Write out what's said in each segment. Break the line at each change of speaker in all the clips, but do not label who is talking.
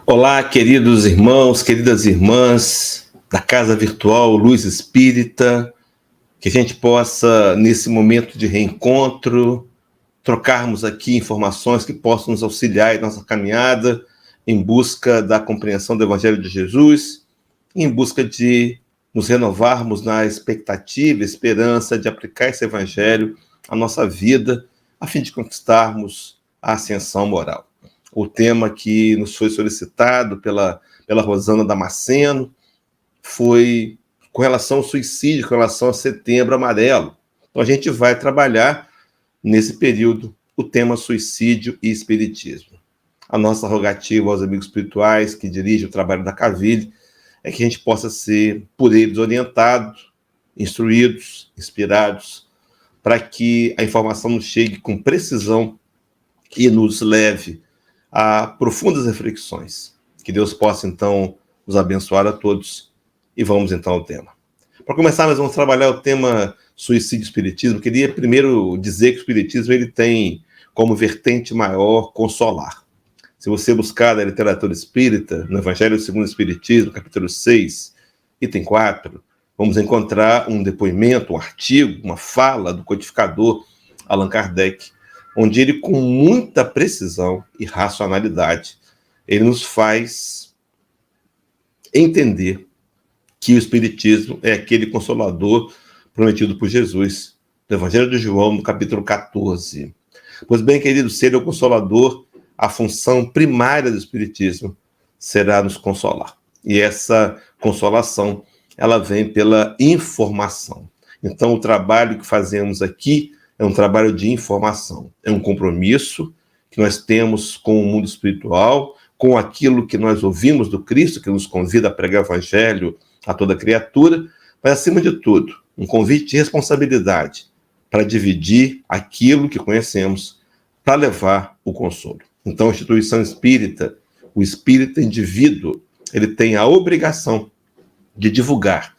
Olá, queridos irmãos, queridas irmãs da Casa Virtual Luz Espírita, que a gente possa, nesse momento de reencontro, trocarmos aqui informações que possam nos auxiliar em nossa caminhada em busca da compreensão do Evangelho de Jesus, em busca de nos renovarmos na expectativa, esperança de aplicar esse Evangelho à nossa vida, a fim de conquistarmos a ascensão moral. O tema que nos foi solicitado pela Rosana Damasceno foi com relação ao suicídio, com relação ao Setembro Amarelo. Então, a gente vai trabalhar, nesse período, o tema suicídio e espiritismo. A nossa rogativa aos amigos espirituais que dirigem o trabalho da Caville é que a gente possa ser, por eles, orientados, instruídos, inspirados, para que a informação nos chegue com precisão e nos leve a profundas reflexões. Que Deus possa, então, nos abençoar a todos. E vamos, então, ao tema. Para começar, nós vamos trabalhar o tema suicídio e espiritismo. Eu queria primeiro dizer que o espiritismo ele tem como vertente maior consolar. Se você buscar na literatura espírita, no Evangelho segundo o Espiritismo, capítulo 6, item 4, vamos encontrar um depoimento, um artigo, uma fala do codificador Allan Kardec, onde ele, com muita precisão e racionalidade, ele nos faz entender que o Espiritismo é aquele consolador prometido por Jesus, do Evangelho de João, no capítulo 14. Pois bem, querido, ser o consolador, a função primária do Espiritismo será nos consolar. E essa consolação, ela vem pela informação. Então, o trabalho que fazemos aqui é um trabalho de informação, é um compromisso que nós temos com o mundo espiritual, com aquilo que nós ouvimos do Cristo, que nos convida a pregar o Evangelho a toda criatura, mas, acima de tudo, um convite de responsabilidade para dividir aquilo que conhecemos, para levar o consolo. Então, a instituição espírita, o espírita indivíduo, ele tem a obrigação de divulgar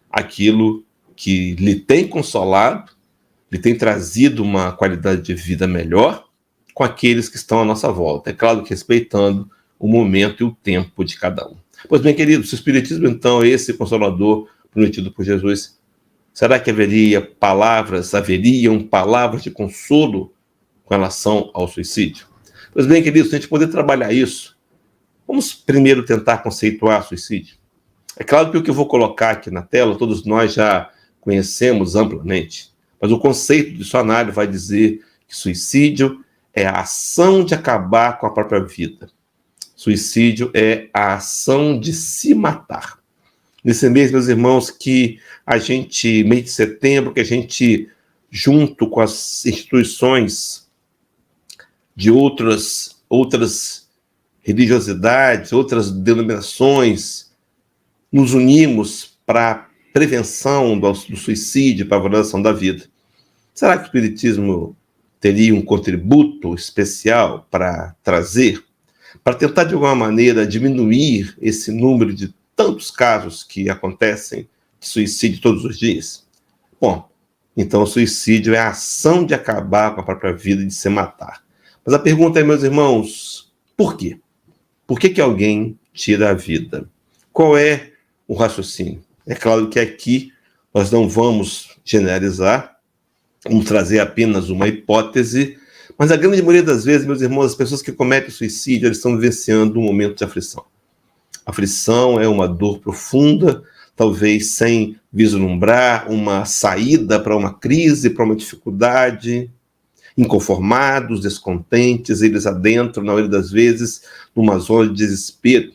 aquilo que lhe tem consolado, lhe tem trazido uma qualidade de vida melhor com aqueles que estão à nossa volta. É claro que respeitando o momento e o tempo de cada um. Pois bem, queridos, se o Espiritismo, então, é esse consolador prometido por Jesus, será que haveriam palavras de consolo com relação ao suicídio? Pois bem, queridos, se a gente poder trabalhar isso, vamos primeiro tentar conceituar suicídio. É claro que o que eu vou colocar aqui na tela, todos nós já conhecemos amplamente, mas o conceito do dicionário vai dizer que suicídio é a ação de acabar com a própria vida. Suicídio é a ação de se matar. Nesse mês, meus irmãos, que a gente, mês de setembro, que a gente, junto com as instituições de outras religiosidades, outras denominações, nos unimos para a prevenção do suicídio, para a valorização da vida. Será que o Espiritismo teria um contributo especial para trazer, para tentar, de alguma maneira, diminuir esse número de tantos casos que acontecem de suicídio todos os dias? Bom, então o suicídio é a ação de acabar com a própria vida e de se matar. Mas a pergunta é, meus irmãos, por quê? Por que alguém tira a vida? Qual é o raciocínio? É claro que aqui nós não vamos generalizar, vamos trazer apenas uma hipótese, mas a grande maioria das vezes, meus irmãos, as pessoas que cometem suicídio, eles estão vivenciando um momento de aflição. A aflição é uma dor profunda, talvez sem vislumbrar uma saída para uma crise, para uma dificuldade. Inconformados, descontentes, eles adentram, na maioria das vezes, numa zona de desespero,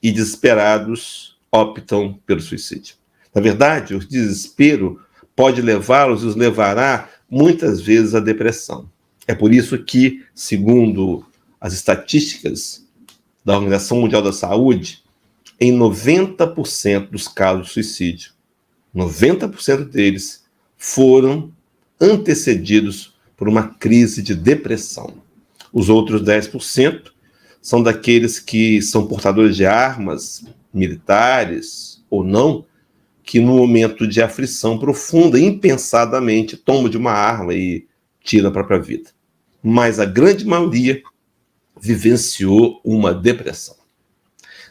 e desesperados optam pelo suicídio. Na verdade, o desespero pode levá-los e os levará, muitas vezes, à depressão. É por isso que, segundo as estatísticas da Organização Mundial da Saúde, em 90% dos casos de suicídio, 90% deles foram antecedidos por uma crise de depressão. Os outros 10% são daqueles que são portadores de armas militares ou não, que no momento de aflição profunda, impensadamente, tomam de uma arma e tiram a própria vida. Mas a grande maioria vivenciou uma depressão.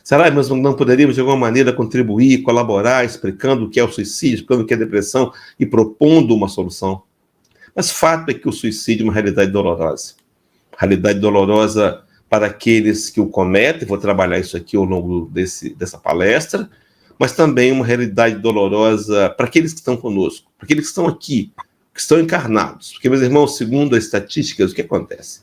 Será que nós não poderíamos, de alguma maneira, contribuir, colaborar, explicando o que é o suicídio, explicando o que é a depressão e propondo uma solução? Mas fato é que o suicídio é uma realidade dolorosa. Realidade dolorosa para aqueles que o cometem, vou trabalhar isso aqui ao longo dessa palestra, mas também uma realidade dolorosa para aqueles que estão conosco, para aqueles que estão aqui, que estão encarnados. Porque, meus irmãos, segundo as estatísticas, o que acontece?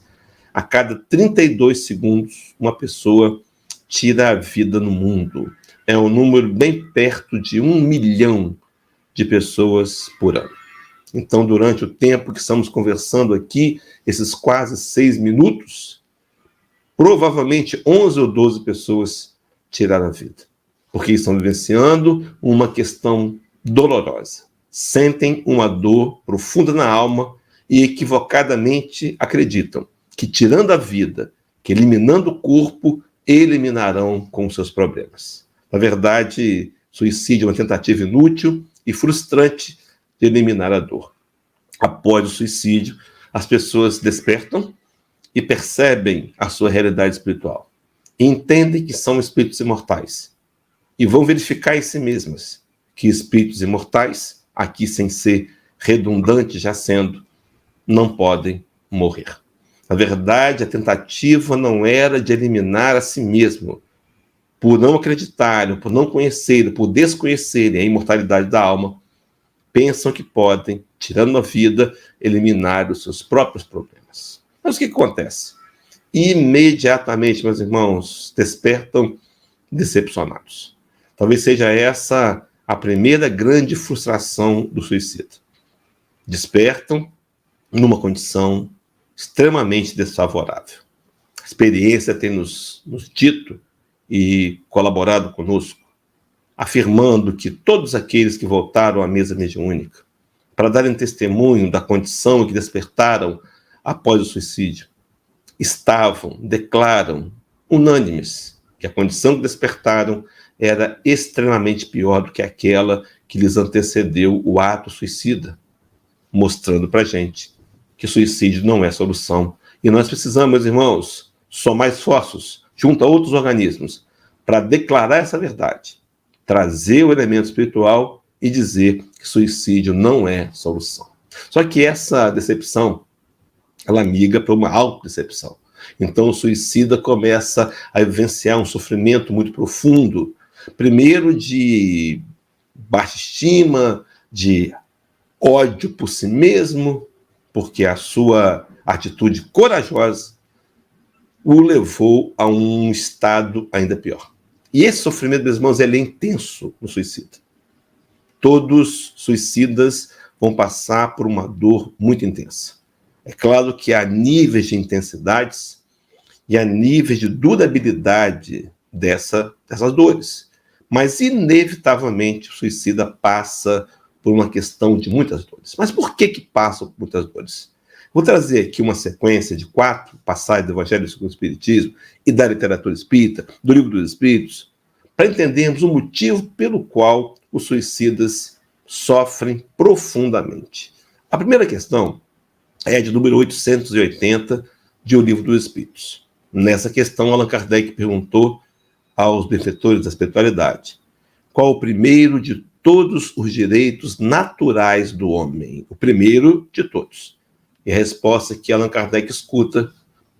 A cada 32 segundos, uma pessoa tira a vida no mundo. É um número bem perto de 1 milhão de pessoas por ano. Então, durante o tempo que estamos conversando aqui, esses quase 6 minutos, provavelmente 11 ou 12 pessoas tiraram a vida, porque estão vivenciando uma questão dolorosa. Sentem uma dor profunda na alma e equivocadamente acreditam que, tirando a vida, que eliminando o corpo, eliminarão com seus problemas. Na verdade, suicídio é uma tentativa inútil e frustrante de eliminar a dor. Após o suicídio, as pessoas despertam e percebem a sua realidade espiritual. E entendem que são espíritos imortais. E vão verificar em si mesmas que espíritos imortais, aqui sem ser redundante já sendo, não podem morrer. Na verdade, a tentativa não era de eliminar a si mesmo, por não acreditarem, por não conhecerem, por desconhecerem a imortalidade da alma, pensam que podem, tirando a vida, eliminar os seus próprios problemas. Mas o que acontece? Imediatamente, meus irmãos, despertam decepcionados. Talvez seja essa a primeira grande frustração do suicida. Despertam numa condição extremamente desfavorável. A experiência tem nos dito e colaborado conosco, afirmando que todos aqueles que voltaram à mesa mediúnica para darem testemunho da condição que despertaram após o suicídio, declaram, unânimes, que a condição que despertaram era extremamente pior do que aquela que lhes antecedeu o ato suicida, mostrando para a gente que suicídio não é solução. E nós precisamos, meus irmãos, somar esforços junto a outros organismos para declarar essa verdade, trazer o elemento espiritual e dizer que suicídio não é solução. Só que essa decepção, ela migra para uma autodecepção. Então o suicida começa a vivenciar um sofrimento muito profundo, primeiro de baixa estima, de ódio por si mesmo, porque a sua atitude corajosa o levou a um estado ainda pior. E esse sofrimento, meus irmãos, ele é intenso no suicida. Todos suicidas vão passar por uma dor muito intensa. É claro que há níveis de intensidades e há níveis de durabilidade dessas dores. Mas, inevitavelmente, o suicida passa por uma questão de muitas dores. Mas por que passa por muitas dores? Vou trazer aqui uma sequência de 4 passagens do Evangelho segundo o Espiritismo e da literatura espírita, do Livro dos Espíritos, para entendermos o motivo pelo qual os suicidas sofrem profundamente. A primeira questão é de número 880 de O Livro dos Espíritos. Nessa questão, Allan Kardec perguntou aos benfeitores da espiritualidade: qual o primeiro de todos os direitos naturais do homem? O primeiro de todos. E a resposta que Allan Kardec escuta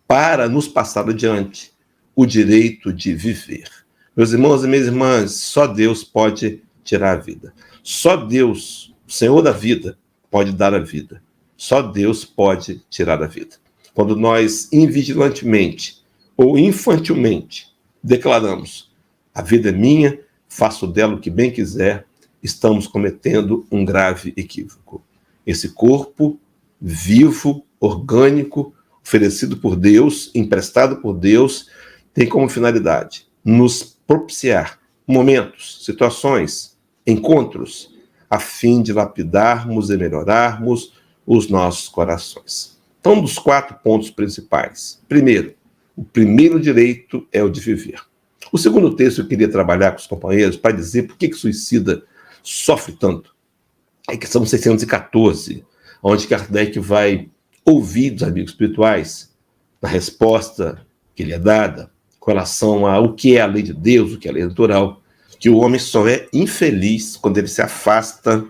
para nos passar adiante: o direito de viver. Meus irmãos e minhas irmãs, só Deus pode tirar a vida. Só Deus, o Senhor da vida, pode dar a vida. Só Deus pode tirar a vida. Quando nós invigilantemente ou infantilmente declaramos: a vida é minha, faço dela o que bem quiser, estamos cometendo um grave equívoco. Esse corpo vivo, orgânico, oferecido por Deus, emprestado por Deus, tem como finalidade nos propiciar momentos, situações, encontros, a fim de lapidarmos e melhorarmos os nossos corações. Então, dos 4 pontos principais. Primeiro, o primeiro direito é o de viver. O segundo texto eu queria trabalhar com os companheiros para dizer por que o suicida sofre tanto. É questão 614, onde Kardec vai ouvir dos amigos espirituais na resposta que lhe é dada com relação a o que é a lei de Deus, o que é a lei natural, que o homem só é infeliz quando ele se afasta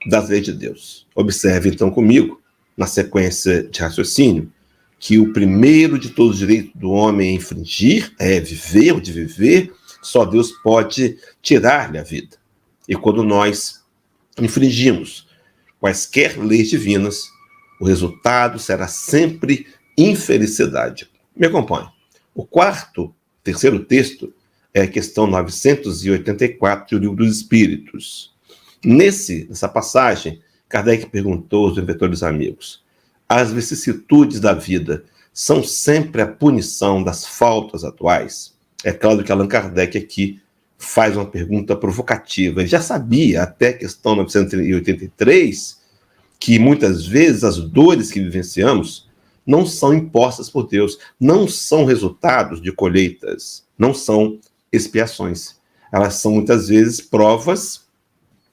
das leis de Deus. Observe então comigo, na sequência de raciocínio, que o primeiro de todos os direitos do homem é infringir, é viver, ou de viver, só Deus pode tirar-lhe a vida. E quando nós infringimos quaisquer leis divinas, o resultado será sempre infelicidade. Me acompanhe. O terceiro texto é a questão 984 do Livro dos Espíritos. Nessa passagem, Kardec perguntou aos benfeitores amigos: as vicissitudes da vida são sempre a punição das faltas atuais? É claro que Allan Kardec aqui faz uma pergunta provocativa. Ele já sabia, até a questão 983, que muitas vezes as dores que vivenciamos não são impostas por Deus, não são resultados de colheitas, não são expiações. Elas são muitas vezes provas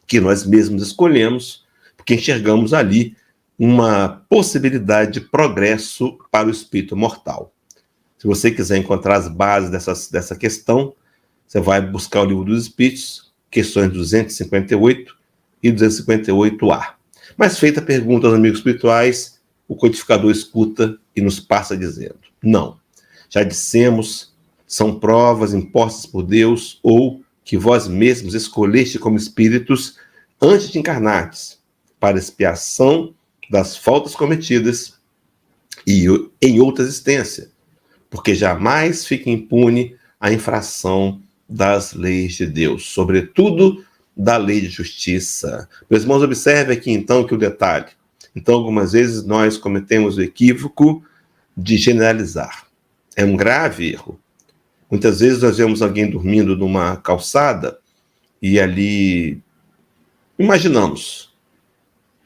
que nós mesmos escolhemos, porque enxergamos ali uma possibilidade de progresso para o espírito mortal. Se você quiser encontrar as bases dessa questão, você vai buscar o Livro dos Espíritos, questões 258 e 258A. Mas feita a pergunta aos amigos espirituais, o codificador escuta e nos passa dizendo: não, já dissemos, são provas impostas por Deus ou que vós mesmos escolheste como espíritos antes de encarnardes, para expiação das faltas cometidas e em outra existência, porque jamais fica impune a infração das leis de Deus, sobretudo da lei de justiça. Meus irmãos, observe aqui então que o detalhe. Então, algumas vezes nós cometemos o equívoco de generalizar. É um grave erro. Muitas vezes nós vemos alguém dormindo numa calçada e ali imaginamos.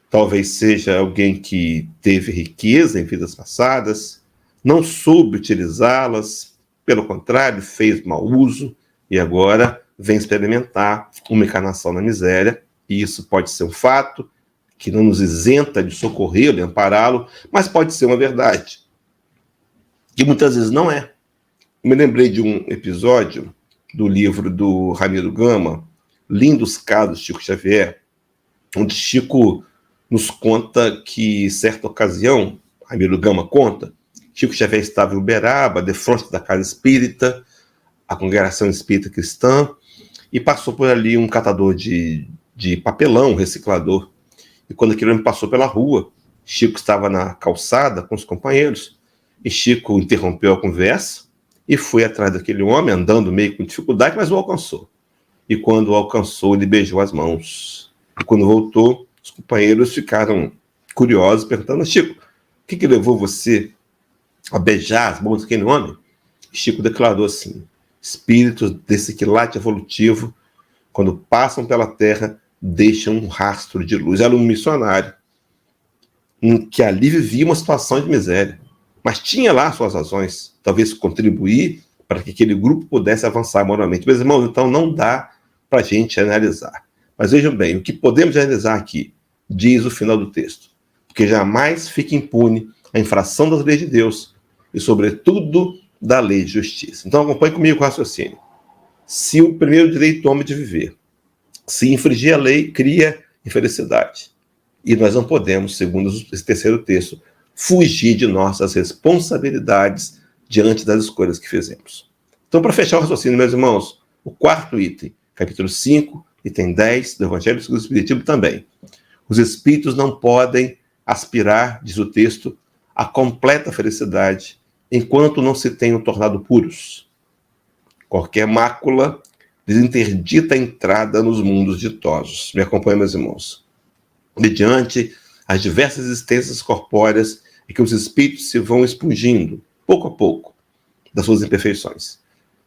Talvez seja alguém que teve riqueza em vidas passadas, não soube utilizá-las, pelo contrário, fez mau uso e agora vem experimentar uma encarnação na miséria. E isso pode ser um fato que não nos isenta de socorrê-lo e ampará-lo, mas pode ser uma verdade, que muitas vezes não é. Eu me lembrei de um episódio do livro do Ramiro Gama, Lindos Casos de Chico Xavier, onde Chico nos conta que, certa ocasião, Ramiro Gama conta, Chico Xavier estava em Uberaba, de frente da casa espírita, a congregação espírita cristã, e passou por ali um catador de papelão, um reciclador. E quando aquele homem passou pela rua, Chico estava na calçada com os companheiros, e Chico interrompeu a conversa e foi atrás daquele homem, andando meio com dificuldade, mas o alcançou. E quando o alcançou, ele beijou as mãos. E quando voltou, os companheiros ficaram curiosos, perguntando: Chico, o que levou você a beijar as mãos daquele homem? E Chico declarou assim: espíritos desse quilate evolutivo, quando passam pela Terra, deixam um rastro de luz. Era um missionário que ali vivia uma situação de miséria, mas tinha lá suas razões, talvez contribuir para que aquele grupo pudesse avançar moralmente. Meus irmãos, então não dá para a gente analisar. Mas vejam bem, o que podemos analisar aqui, diz o final do texto: porque jamais fica impune a infração das leis de Deus e, sobretudo, da lei de justiça. Então acompanhe comigo o raciocínio. Se o primeiro direito do homem de viver, se infringir a lei, cria infelicidade. E nós não podemos, segundo esse terceiro texto, fugir de nossas responsabilidades diante das escolhas que fizemos. Então, para fechar o raciocínio, meus irmãos, o quarto item, capítulo 5, item 10 do Evangelho segundo o Espiritismo também. Os espíritos não podem aspirar, diz o texto, à completa felicidade enquanto não se tenham tornado puros. Qualquer mácula lhes interdita a entrada nos mundos ditosos. Me acompanhem, meus irmãos. Mediante as diversas existências corpóreas em que os espíritos se vão expungindo, pouco a pouco, das suas imperfeições.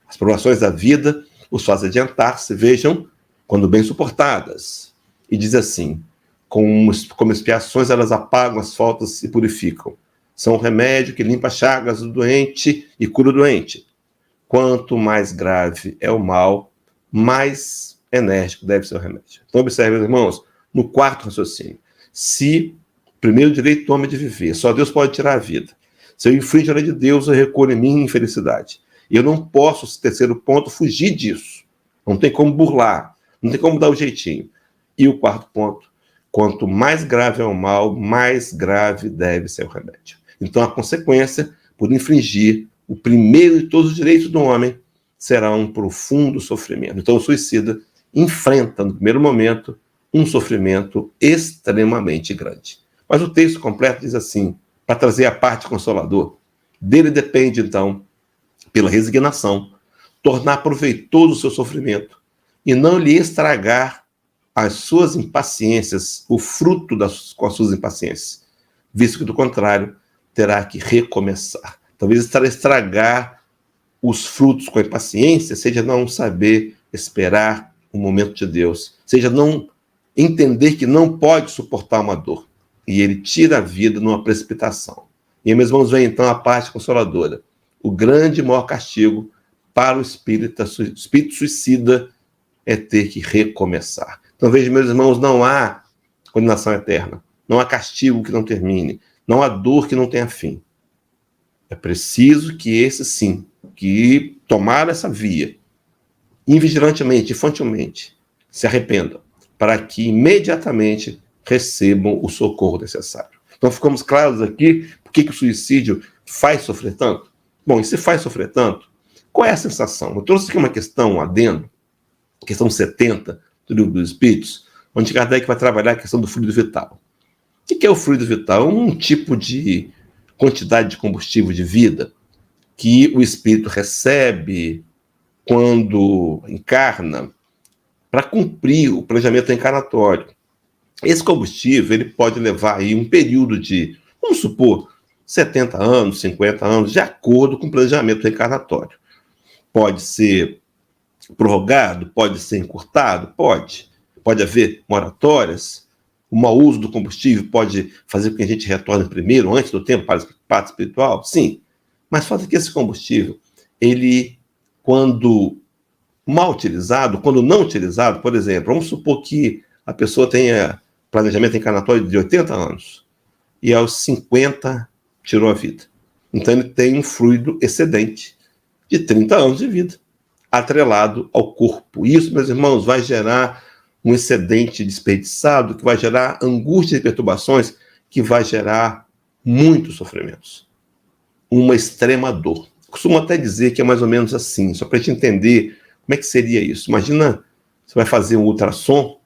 As provações da vida os fazem adiantar-se, vejam, quando bem suportadas. E diz assim: como expiações, elas apagam as faltas e purificam. são o remédio que limpa as chagas do doente e cura o doente. Quanto mais grave é o mal, mais enérgico deve ser o remédio. Então, observe, irmãos, no quarto raciocínio. Se o primeiro direito do homem é de viver, só Deus pode tirar a vida. Se eu infringo a lei de Deus, eu recolho em minha infelicidade. E eu não posso, esse terceiro ponto, fugir disso. Não tem como burlar, não tem como dar o jeitinho. E o quarto ponto, quanto mais grave é o mal, mais grave deve ser o remédio. Então, a consequência, por infringir o primeiro de todos os direitos do homem, será um profundo sofrimento. Então, o suicida enfrenta, no primeiro momento, um sofrimento extremamente grande. Mas o texto completo diz assim, para trazer a parte consoladora, dele depende, então, pela resignação, tornar proveitoso o seu sofrimento e não lhe estragar as suas impaciências, o fruto com as suas impaciências, visto que, do contrário, terá que recomeçar. Talvez estragar os frutos com a impaciência seja não saber esperar o momento de Deus, seja não entender que não pode suportar uma dor. E ele tira a vida numa precipitação. E aí, meus irmãos, vem então a parte consoladora. O grande e maior castigo para o espírito suicida é ter que recomeçar. Então, veja, meus irmãos, não há condenação eterna, não há castigo que não termine, não há dor que não tenha fim. É preciso que esse sim, que tomaram essa via, invigilantemente, infantilmente, se arrependam, para que imediatamente recebam o socorro necessário. Então, ficamos claros aqui por que o suicídio faz sofrer tanto? Bom, e se faz sofrer tanto, qual é a sensação? Eu trouxe aqui uma questão, um adendo, questão 70 do Livro dos Espíritos, onde Kardec vai trabalhar a questão do fluido vital. O que é o fluido vital? É um tipo de quantidade de combustível de vida que o espírito recebe quando encarna para cumprir o planejamento encarnatório. Esse combustível ele pode levar aí um período de, vamos supor, 70 anos, 50 anos, de acordo com o planejamento encarnatório. Pode ser prorrogado, pode ser encurtado, pode. Pode haver moratórias. O mau uso do combustível pode fazer com que a gente retorne primeiro, antes do tempo, para a parte espiritual? Sim. Mas falta que esse combustível, ele, quando mal utilizado, quando não utilizado, por exemplo, vamos supor que a pessoa tenha planejamento encarnatório de 80 anos e aos 50 tirou a vida. Então ele tem um fluido excedente de 30 anos de vida, atrelado ao corpo. Isso, meus irmãos, vai gerar um excedente desperdiçado, que vai gerar angústias e perturbações, que vai gerar muitos sofrimentos. Uma extrema dor. Costumo até dizer que é mais ou menos assim, só para a gente entender como é que seria isso. Imagina, você vai fazer um ultrassom,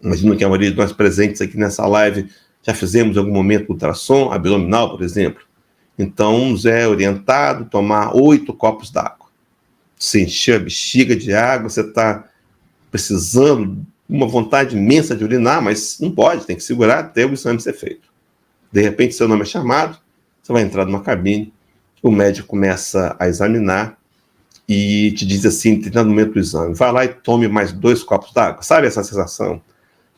imagina que a maioria de nós presentes aqui nessa live já fizemos em algum momento ultrassom abdominal, por exemplo. Então, nos é orientado a tomar 8 copos d'água. Você encher a bexiga de água, você está precisando, uma vontade imensa de urinar, mas não pode, tem que segurar até o exame ser feito. De repente, seu nome é chamado, você vai entrar numa cabine, o médico começa a examinar e te diz assim, no momento do exame, vai lá e tome mais 2 copos d'água. Sabe essa sensação?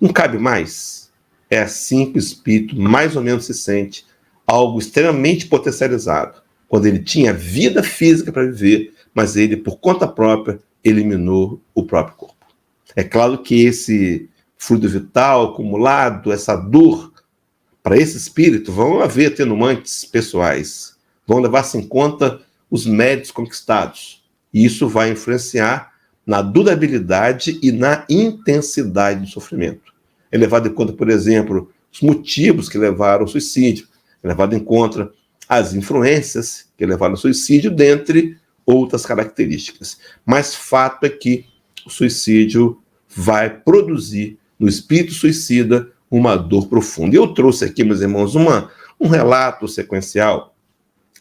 Não cabe mais. É assim que o espírito mais ou menos se sente, algo extremamente potencializado, quando ele tinha vida física para viver, mas ele, por conta própria, eliminou o próprio corpo. É claro que esse fluido vital acumulado, essa dor, para esse espírito, vão haver atenuantes pessoais, vão levar-se em conta os méritos conquistados. E isso vai influenciar na durabilidade e na intensidade do sofrimento. É levado em conta, por exemplo, os motivos que levaram ao suicídio, é levado em conta as influências que levaram ao suicídio, dentre outras características. Mas fato é que o suicídio vai produzir no espírito suicida uma dor profunda. E eu trouxe aqui, meus irmãos, um relato sequencial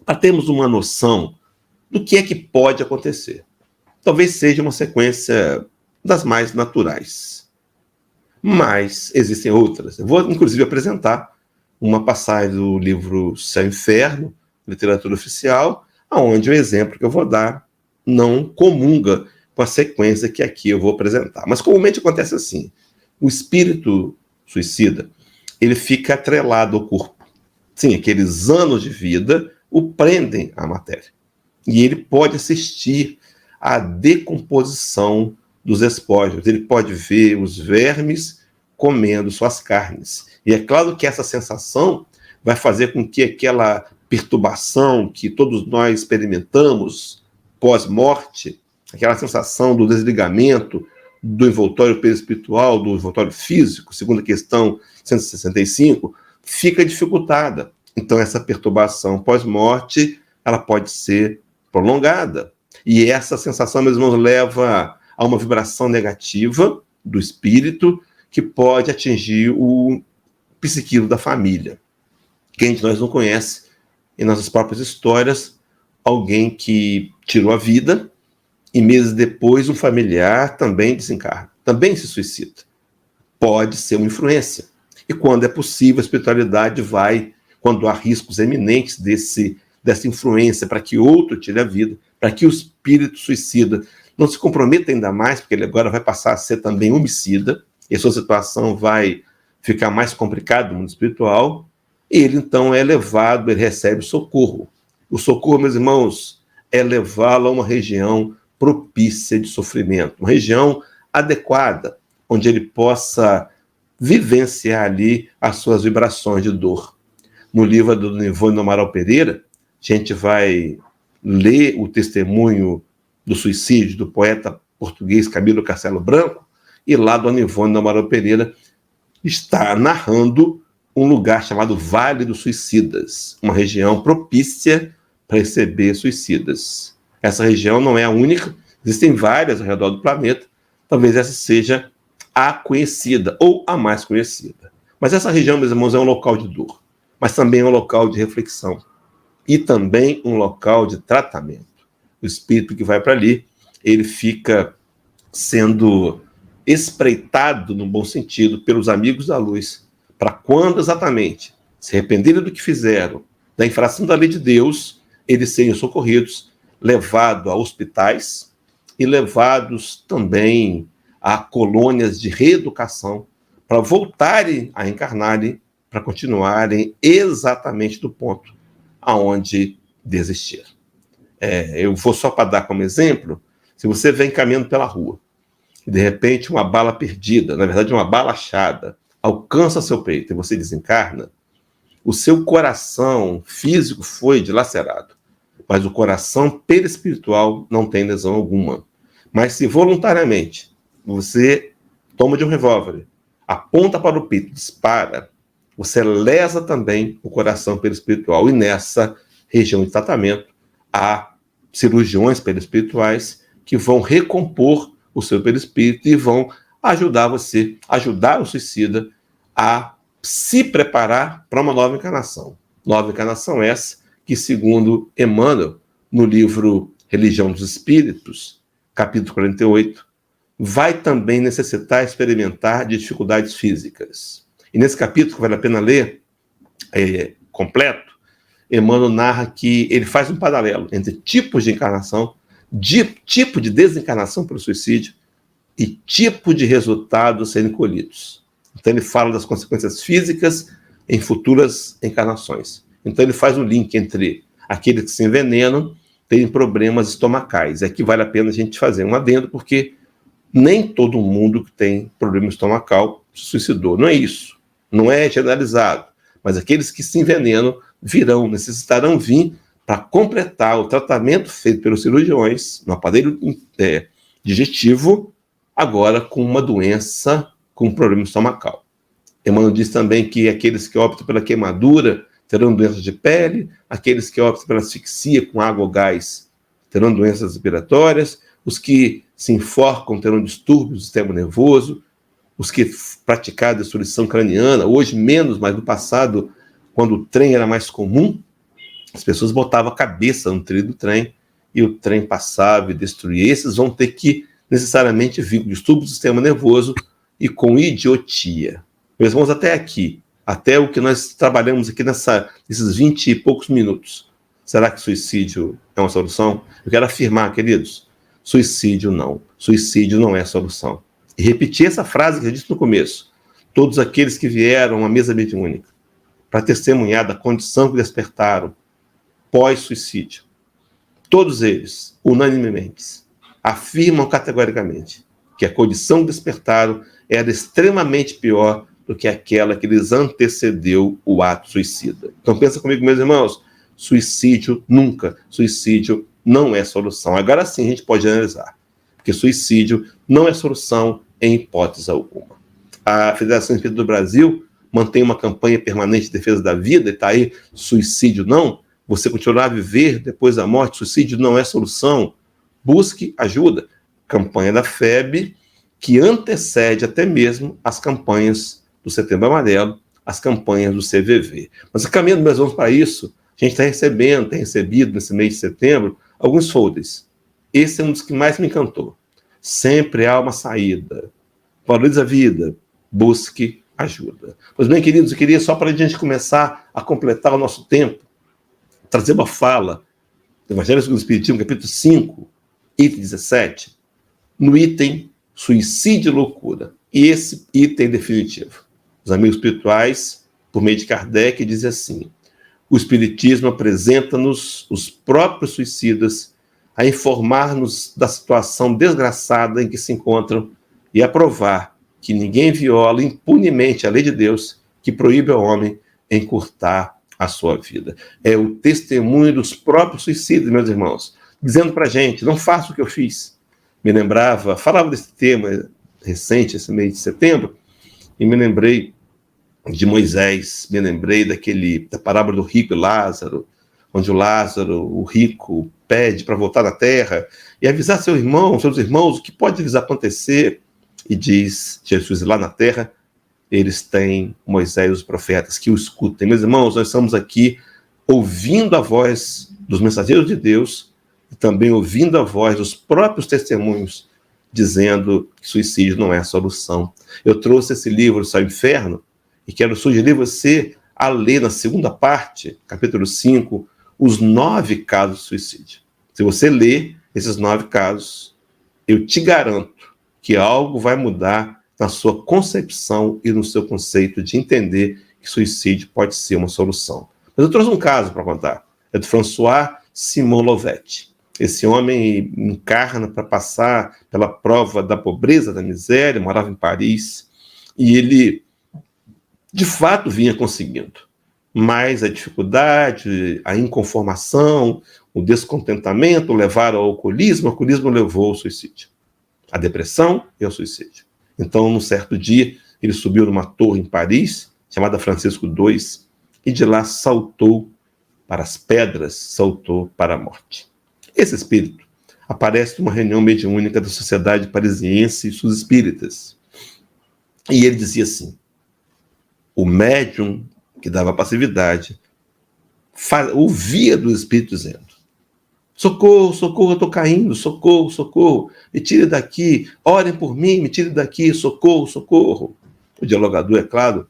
para termos uma noção do que é que pode acontecer. Talvez seja uma sequência das mais naturais. Mas existem outras. Eu vou, inclusive, apresentar uma passagem do livro Céu e Inferno, literatura oficial, onde o exemplo que eu vou dar não comunga com a sequência que aqui eu vou apresentar. Mas comumente acontece assim. O espírito suicida, ele fica atrelado ao corpo. sim, aqueles anos de vida o prendem à matéria. E ele pode assistir à decomposição dos espólios. Ele pode ver os vermes comendo suas carnes. E é claro que essa sensação vai fazer com que aquela perturbação que todos nós experimentamos pós-morte, aquela sensação do desligamento do envoltório perispiritual, do envoltório físico, segundo a questão 165, fica dificultada. Então, essa perturbação pós-morte, ela pode ser prolongada. E essa sensação, meus irmãos, leva a uma vibração negativa do espírito que pode atingir o psiquismo da família. Quem de nós não conhece, em nossas próprias histórias, alguém que tirou a vida e meses depois um familiar também desencarna, também se suicida. Pode ser uma influência. E quando é possível, a espiritualidade vai, quando há riscos eminentes dessa influência para que outro tire a vida, para que o espírito suicida não se comprometa ainda mais, porque ele agora vai passar a ser também homicida, e a sua situação vai ficar mais complicada no mundo espiritual, e ele então é levado, ele recebe socorro. O socorro, meus irmãos, é levá-lo a uma região propícia de sofrimento, uma região adequada, onde ele possa vivenciar ali as suas vibrações de dor. No livro do Nivônio Amaral Pereira, a gente vai ler o testemunho do suicídio do poeta português Camilo Castelo Branco, e lá do Nivônio Amaral Pereira está narrando um lugar chamado Vale dos Suicidas, uma região propícia para receber suicidas. Essa região não é a única, existem várias ao redor do planeta, talvez essa seja a conhecida ou a mais conhecida. Mas essa região, meus irmãos, é um local de dor, mas também é um local de reflexão e também um local de tratamento. O espírito que vai para ali, ele fica sendo espreitado, no bom sentido, pelos amigos da luz, para quando exatamente se arrependerem do que fizeram, da infração da lei de Deus, eles serem socorridos, levados a hospitais e levados também a colônias de reeducação, para voltarem a encarnarem, para continuarem exatamente do ponto aonde desistiram. Eu vou só para dar como exemplo, se você vem caminhando pela rua, e de repente uma bala perdida, na verdade uma bala achada, alcança seu peito e você desencarna, o seu coração físico foi dilacerado, mas o coração perispiritual não tem lesão alguma. Mas se voluntariamente você toma de um revólver, aponta para o peito, dispara, você lesa também o coração perispiritual. E nessa região de tratamento há cirurgiões perispirituais que vão recompor o seu perispírito e vão ajudar você, ajudar o suicida a se preparar para uma nova encarnação. Nova encarnação essa que, segundo Emmanuel, no livro Religião dos Espíritos, capítulo 48, vai também necessitar experimentar de dificuldades físicas. E nesse capítulo, que vale a pena ler completo, Emmanuel narra que ele faz um paralelo entre tipos de encarnação, tipo de desencarnação pelo suicídio e tipo de resultados serem colhidos. Então ele fala das consequências físicas em futuras encarnações. Então ele faz um link entre aqueles que se envenenam, terem problemas estomacais. Aqui vale a pena a gente fazer um adendo, porque nem todo mundo que tem problema estomacal se suicidou. Não é isso. Não é generalizado. Mas aqueles que se envenenam necessitarão vir para completar o tratamento feito pelos cirurgiões no aparelho digestivo, agora com uma doença, com um problema estomacal. Emmanuel diz também que aqueles que optam pela queimadura terão doenças de pele, aqueles que optam pela asfixia com água ou gás terão doenças respiratórias, os que se enforcam terão distúrbios do sistema nervoso, os que praticaram destruição craniana, hoje menos, mas no passado, quando o trem era mais comum, as pessoas botavam a cabeça no trilho do trem e o trem passava e destruía. Esses vão ter que necessariamente vir com distúrbio do sistema nervoso e com idiotia. Meus irmãos, até aqui, até o que nós trabalhamos aqui nesses 20 e poucos minutos, será que suicídio é uma solução? Eu quero afirmar, queridos, suicídio não é solução. E repetir essa frase que eu disse no começo: todos aqueles que vieram à mesa mediúnica para testemunhar da condição que despertaram pós-suicídio. Todos eles, unanimemente, afirmam categoricamente que a condição que despertaram era extremamente pior do que aquela que lhes antecedeu o ato suicida. Então pensa comigo, meus irmãos, suicídio não é solução. Agora sim a gente pode analisar, porque suicídio não é solução em hipótese alguma. A Federação Espírita do Brasil mantém uma campanha permanente de defesa da vida, e está aí, suicídio não, você continuar a viver depois da morte, suicídio não é solução, busque ajuda. Campanha da FEB, que antecede até mesmo as campanhas do Setembro Amarelo, as campanhas do CVV. Mas caminhando, nós vamos para isso, a gente tem recebido nesse mês de setembro, alguns folders. Esse é um dos que mais me encantou. Sempre há uma saída. Valorize a vida, busque ajuda. Pois bem, queridos, eu queria só para a gente começar a completar o nosso tempo, trazer uma fala do Evangelho segundo o Espiritismo, capítulo 5, item 17, no item suicídio e loucura. E esse item definitivo. Os amigos espirituais, por meio de Kardec, dizem assim: o Espiritismo apresenta-nos os próprios suicidas a informar-nos da situação desgraçada em que se encontram e a provar que ninguém viola impunemente a lei de Deus que proíbe ao homem encurtar a sua vida. É o testemunho dos próprios suicidas, meus irmãos, dizendo para a gente, não faça o que eu fiz. Falava desse tema recente, esse mês de setembro, e me lembrei de Moisés, me lembrei da parábola do rico e Lázaro, onde o Lázaro, o rico, pede para voltar na terra e avisar seus irmãos, o que pode lhes acontecer. E diz Jesus, lá na terra, eles têm Moisés e os profetas que o escutem. Meus irmãos, nós estamos aqui ouvindo a voz dos mensageiros de Deus e também ouvindo a voz dos próprios testemunhos, dizendo que suicídio não é a solução. Eu trouxe esse livro, O Céu e o Inferno, e quero sugerir você a ler na segunda parte, capítulo 5, os 9 casos de suicídio. Se você ler esses 9 casos, eu te garanto que algo vai mudar na sua concepção e no seu conceito de entender que suicídio pode ser uma solução. Mas eu trouxe um caso para contar. É do François Simon Lovett. Esse homem encarna para passar pela prova da pobreza, da miséria, morava em Paris, e ele, de fato, vinha conseguindo. Mas a dificuldade, a inconformação, o descontentamento levaram ao alcoolismo, o alcoolismo levou ao suicídio. A depressão e ao suicídio. Então, num certo dia, ele subiu numa torre em Paris, chamada Francisco II, e de lá saltou para as pedras, saltou para a morte. Esse espírito aparece numa reunião mediúnica da Sociedade Parisiense e dos Espíritas. E ele dizia assim, o médium que dava passividade ouvia do espírito dizendo, socorro, socorro, eu estou caindo, socorro, socorro, me tire daqui, orem por mim, me tire daqui, socorro, socorro. O dialogador, é claro,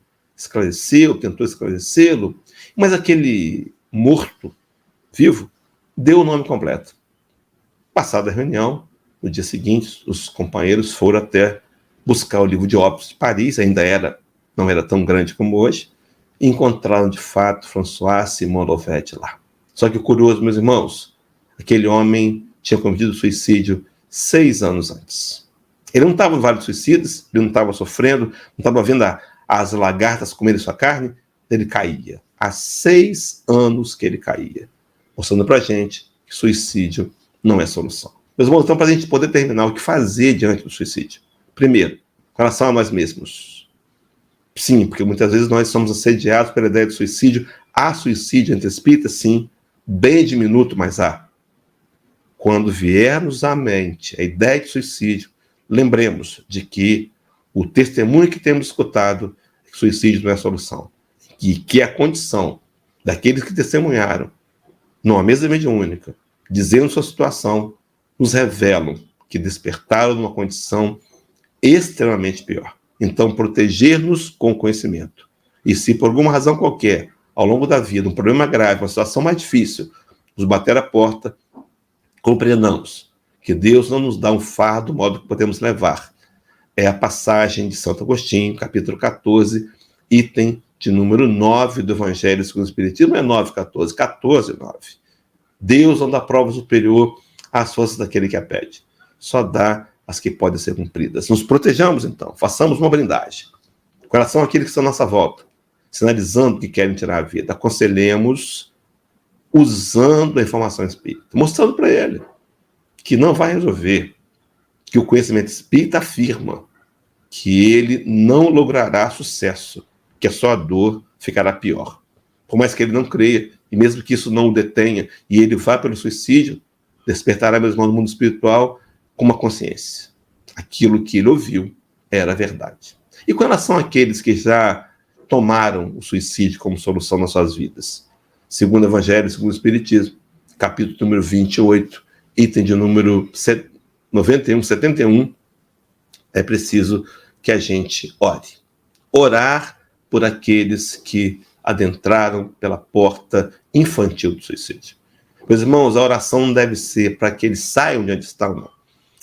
tentou esclarecê-lo, mas aquele morto, vivo, deu o nome completo. Passada a reunião, no dia seguinte, os companheiros foram até buscar o livro de óbitos de Paris, não era tão grande como hoje, e encontraram, de fato, François Simon Lovett lá. Só que o curioso, meus irmãos, aquele homem tinha cometido suicídio 6 anos antes. Ele não estava no Vale dos Suicidas, ele não estava sofrendo, não estava vendo as lagartas comerem sua carne, ele caía. Há 6 anos que ele caía, mostrando para a gente que suicídio não é solução. Meus irmãos, então, para a gente poder terminar, o que fazer diante do suicídio? Primeiro, com relação a nós mesmos. Sim, porque muitas vezes nós somos assediados pela ideia de suicídio. Há suicídio entre espíritas, sim, bem diminuto, mas há. Quando viermos à mente a ideia de suicídio, lembremos de que o testemunho que temos escutado é que suicídio não é a solução. E que a condição daqueles que testemunharam numa mesa mediúnica, dizendo sua situação, nos revelam que despertaram numa condição extremamente pior. Então, proteger-nos com conhecimento. E se por alguma razão qualquer, ao longo da vida, um problema grave, uma situação mais difícil, nos bater a porta, compreendamos que Deus não nos dá um fardo do modo que podemos levar. É a passagem de Santo Agostinho, capítulo 14, item de número 9 do Evangelho segundo o Espiritismo, é 9,14, 14,9. Deus não dá prova superior às forças daquele que a pede. Só dá as que podem ser cumpridas. Nos protejamos, então. Façamos uma blindagem. Com relação àqueles que estão à nossa volta, sinalizando que querem tirar a vida, aconselhemos usando a informação espírita, mostrando para ele que não vai resolver, que o conhecimento espírita afirma que ele não logrará sucesso, que a sua dor ficará pior. Por mais que ele não creia, e mesmo que isso não o detenha, e ele vá pelo suicídio, despertará mesmo no mundo espiritual com uma consciência. Aquilo que ele ouviu era verdade. E com relação àqueles que já tomaram o suicídio como solução nas suas vidas, segundo o Evangelho, segundo o Espiritismo, capítulo número 28, item de número 91, 71, é preciso que a gente ore. Orar por aqueles que adentraram pela porta infantil do suicídio. Meus irmãos, a oração não deve ser para que eles saiam de onde estão, não.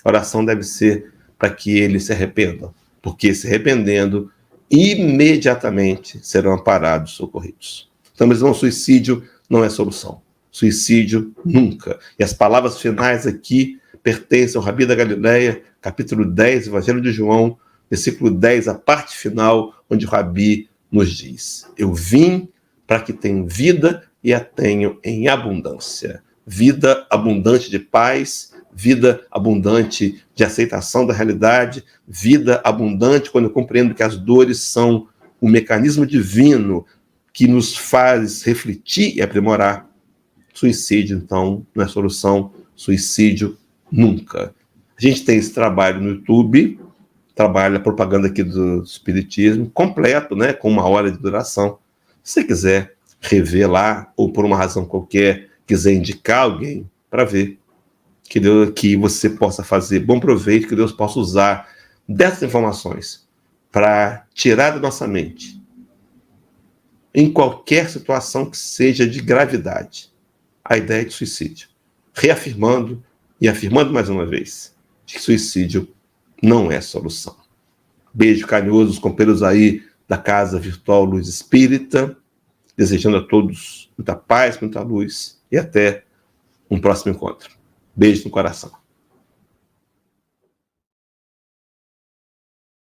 A oração deve ser para que eles se arrependam, porque se arrependendo, imediatamente serão amparados, socorridos. Então, meus irmãos, suicídio não é solução. Suicídio nunca. E as palavras finais aqui pertencem ao Rabi da Galileia, capítulo 10, Evangelho de João, versículo 10, a parte final, onde o Rabi nos diz: eu vim para que tenham vida e a tenham em abundância. Vida abundante de paz, vida abundante de aceitação da realidade, vida abundante quando eu compreendo que as dores são um mecanismo divino que nos faz refletir e aprimorar. Suicídio, então, não é solução. Suicídio, nunca. A gente tem esse trabalho no YouTube, trabalha a propaganda aqui do Espiritismo, completo, né, com 1 hora de duração. Se você quiser rever lá, ou por uma razão qualquer, quiser indicar alguém para ver, que você possa fazer bom proveito, que Deus possa usar dessas informações para tirar da nossa mente, em qualquer situação que seja de gravidade, a ideia de suicídio, reafirmando e afirmando mais uma vez que suicídio não é solução. Beijo carinhoso, os companheiros aí da Casa Virtual Luz Espírita, desejando a todos muita paz, muita luz e até um próximo encontro. Beijo no coração.